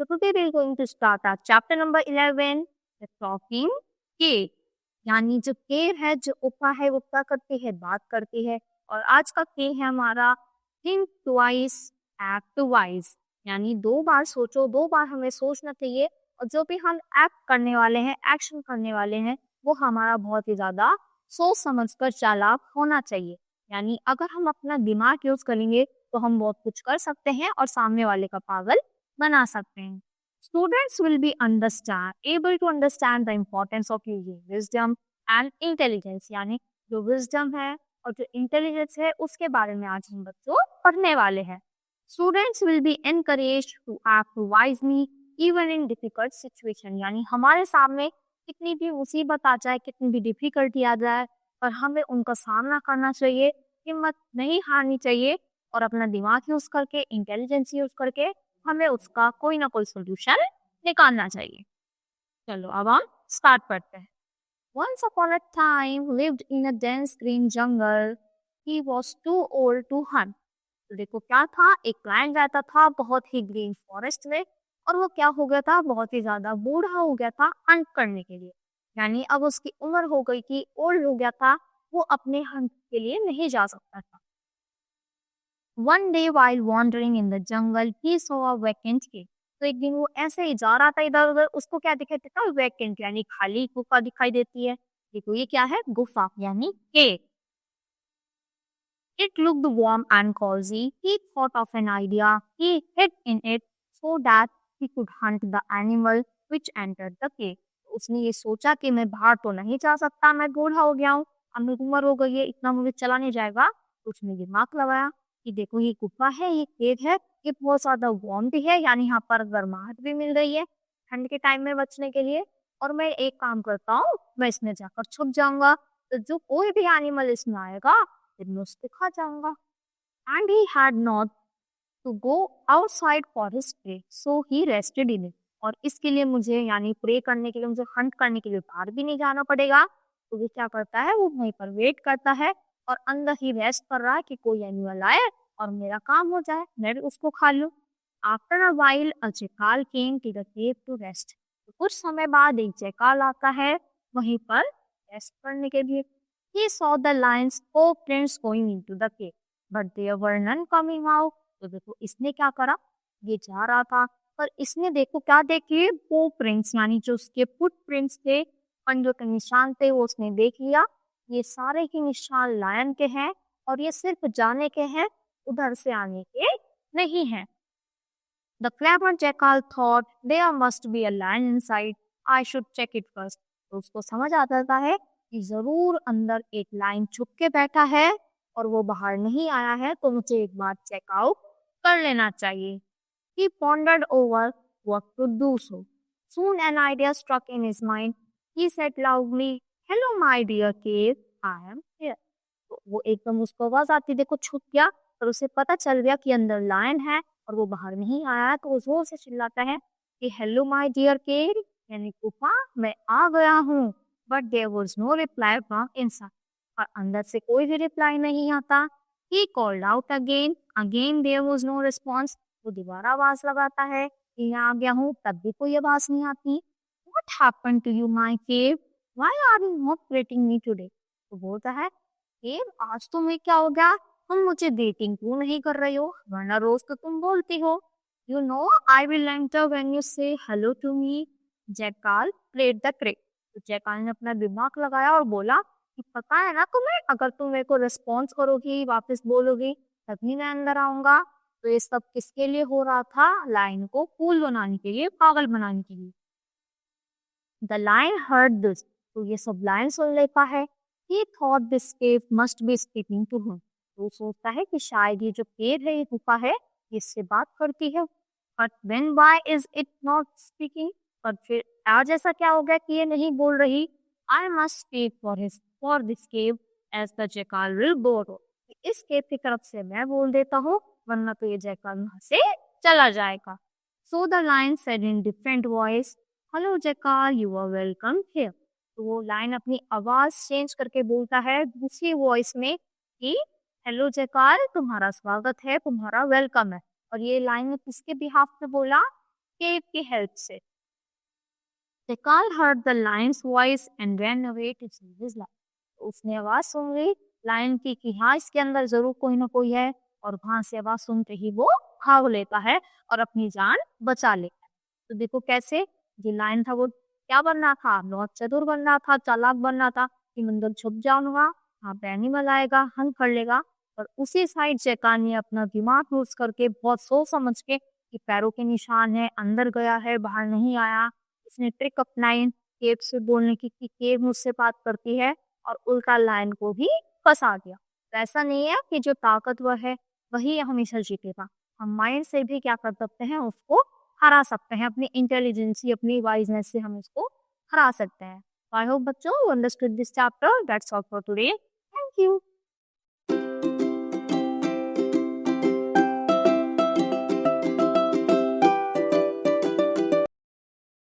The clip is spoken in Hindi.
So today we're going to start our chapter number 11, the talking cave. यानी जो केव है, जो उपा है, वो क्या करती है, बात करती है। और आज का के है हमारा थिंक ट्वाइस एक्ट ट्वाइस, यानी 2 बार सोचो, 2 बार हमें सोचना चाहिए। और जो भी हम एक्ट करने वाले हैं, एक्शन करने वाले हैं, वो हमारा बहुत ही ज्यादा सोच समझकर चालाक होना चाहिए। यानी अगर हम अपना दिमाग यूज करेंगे तो हम बहुत कुछ कर सकते हैं और सामने वाले का पागल बना सकते हैं। Students will be able to understand the importance of using wisdom and intelligence, यानी जो wisdom है और जो intelligence है उसके बारे में आज हम बच्चों पढ़ने वाले हैं। Students will be encouraged to act wisely even in difficult situation, यानी हमारे सामने कितनी भी मुसीबत आ जाए, कितनी भी डिफिकल्टी आ जाए, पर हमें उनका सामना करना चाहिए, हिम्मत नहीं हारनी चाहिए और अपना दिमाग यूज करके, इंटेलिजेंस यूज करके हमें उसका कोई ना कोई सोल्यूशन निकालना चाहिए। चलो अब हम स्टार्ट करते हैं। Once upon a time lived in a dense green jungle. He was too old to hunt. तो देखो क्या था, एक लायन रहता था बहुत ही ग्रीन फॉरेस्ट में, और वो क्या हो गया था, बहुत ही ज्यादा बूढ़ा हो गया था हंट करने के लिए। यानी अब उसकी उम्र हो गई थी, ओल्ड हो गया था, वो अपने हंट के लिए नहीं जा सकता था। One day while wandering in the jungle, he saw a vacant cave. तो एक दिन वो ऐसे ही जा रहा था इधर उधर, उसको क्या दिखाई देता है, वैकेंट यानी खाली गुफा दिखाई देती है। देखो ये क्या है, गुफा यानी केव। It looked warm and cozy. He thought of an idea. He hid in it so that he could hunt the animal which entered the cave. उसने ये सोचा कि मैं बाहर तो नहीं जा सकता, मैं बूढ़ा हो गया हूँ, अब मेरी उम्र हो गई है, इतना मुझे चला नहीं जाएगा। तो उसने दिमाग लगाया कि देखो ये गुफा है, ये केव है, ये बहुत ज्यादा वार्म भी है, यानी यहाँ पर गर्माहट भी मिल रही है ठंड के टाइम में बचने के लिए। और मैं एक काम करता हूँ, मैं इसमें जाकर छुप जाऊंगा, तो जो कोई भी एनिमल इसमें आएगा फिर मैं उसको खा जाऊंगा। And he had not to go outside for his prey, so he rested in it. और इसके लिए मुझे, यानी प्रे करने के लिए, मुझे हंट करने के लिए बाहर भी नहीं जाना पड़ेगा। तो वो क्या करता है, वो वहीं पर वेट करता है और अंदर ही रेस्ट कर रहा है कि कोई एनिमल आए और मेरा काम हो जाए, मैं भी उसको खा लूं। After a while a jackal came to the cave to rest. तो कुछ समय बाद एक जैकाल आता है वहीं पर रेस्ट करने के लिए। He saw the lion's footprints going into the cave, but there were none coming out. तो देखो इसने क्या करा, ये जा रहा था पर इसने देखो क्या देखे, वो प्रिंट्स यानी जो उसके फुट प्रिंट्स थे, पंजों के निशान थे, वो उसने देख लिया। ये सारे ही निशान लायन के हैं और ये सिर्फ जाने के हैं, उधर से आने के नहीं हैं। The clever jackal thought there must be a lion inside. I should check it first. तो उसको समझ आ जाता है कि जरूर अंदर एक लाइन छुप के बैठा है और वो बाहर नहीं आया है, तो मुझे एक बार चेकआउट कर लेना चाहिए। He pondered over what to do so. Soon an idea struck in his mind. He said loudly, "Hello, my dear cave. I am here." तो वो एकदम उसको आवाज आती देखो छुप गया, पर उसे पता चल गया कि अंदर लायन है और वो बाहर नहीं आया है। तो वो जोर से चिल्लाता है कि हेलो माय डियर केव, यानी गुफा, मैं आ गया हूँ। But there was no reply from inside, और अंदर से कोई भी रिप्लाई नहीं आता। He called out again, again there was no response. वो दोबारा आवाज लगाता है कि मैं आ गया हूँ, तब भी कोई आवाज नहीं आती। What happened to you my cave, why are you not greeting me today. तो बोलता है केव, आज तुम्हें क्या हो गया, तुम मुझे डेटिंग क्यों नहीं कर रही हो, वरना रोज तो तुम बोलती हो। You know I will enter when you say hello to me. Jackal played the trick. तो जैकाल ने अपना दिमाग लगाया और बोला कि पता है ना तुम्हें, अगर तुम मेरे को रिस्पॉन्स करोगी, वापस बोलोगी, तभी मैं अंदर आऊंगा। तो ये सब किसके लिए हो रहा था, लाइन को फूल बनाने के लिए, पागल बनाने के लिए। The lion heard this. तो ये सब लाइन सुन लेता है। He thought this cave must be speaking to him. तो सोचता है कि शायद ये जो केव है, ये गुफा है, ये इससे बात करती है। But when why is it not speaking. पर फिर आज ऐसा क्या हो गया कि ये नहीं बोल रही। I must speak for this cave as the jackal will go. इस केव की तरफ से मैं बोल देता हूँ, वरना तो ये जैकाल वहां से चला जाएगा। So the lion said in different voice, hello jackal, you are welcome here. तो वो लाइन अपनी आवाज चेंज करके बोलता है दूसरी वॉइस में कि हेलो जैकाल, तुम्हारा स्वागत है, तुम्हारा वेलकम है। और ये लाइन ने किसके बिहाफ पे बोला, केव की हेल्प से। The Carl heard the lion's voice and ran away to save his life. तो उसने आवाज सुन ली लायन की कि हाँ इसके अंदर जरूर कोई ना कोई है, और वहां से आवाज सुनते ही वो भाग लेता है और अपनी जान बचा लेता है। तो देखो कैसे जो लायन था वो क्या बनना था, बहुत चतुर बनना था, चालाक बनना था कि मैं अंदर छुप जाऊंगा, हाँ एनिमल आएगा हंट कर लेगा। और उसी साइड जैकान ने अपना दिमाग यूज करके बहुत सोच समझ के कि पैरों के निशान है, अंदर गया है बाहर नहीं आया, उसने ट्रिक अपनाई केव से बोलने की कि केव मुझसे बात करती है, और उल्टा लायन को भी फंसा दिया। तो ऐसा नहीं है कि जो ताकतवर है वही हमेशा जीतेगा, हम माइंड से भी क्या कर सकते हैं उसको हरा सकते हैं, अपनी इंटेलिजेंसी अपनी वाइजनेस से हम इसको हरा सकते हैं। आई होप बच्चों you understood this chapter. That's all for today. Thank you.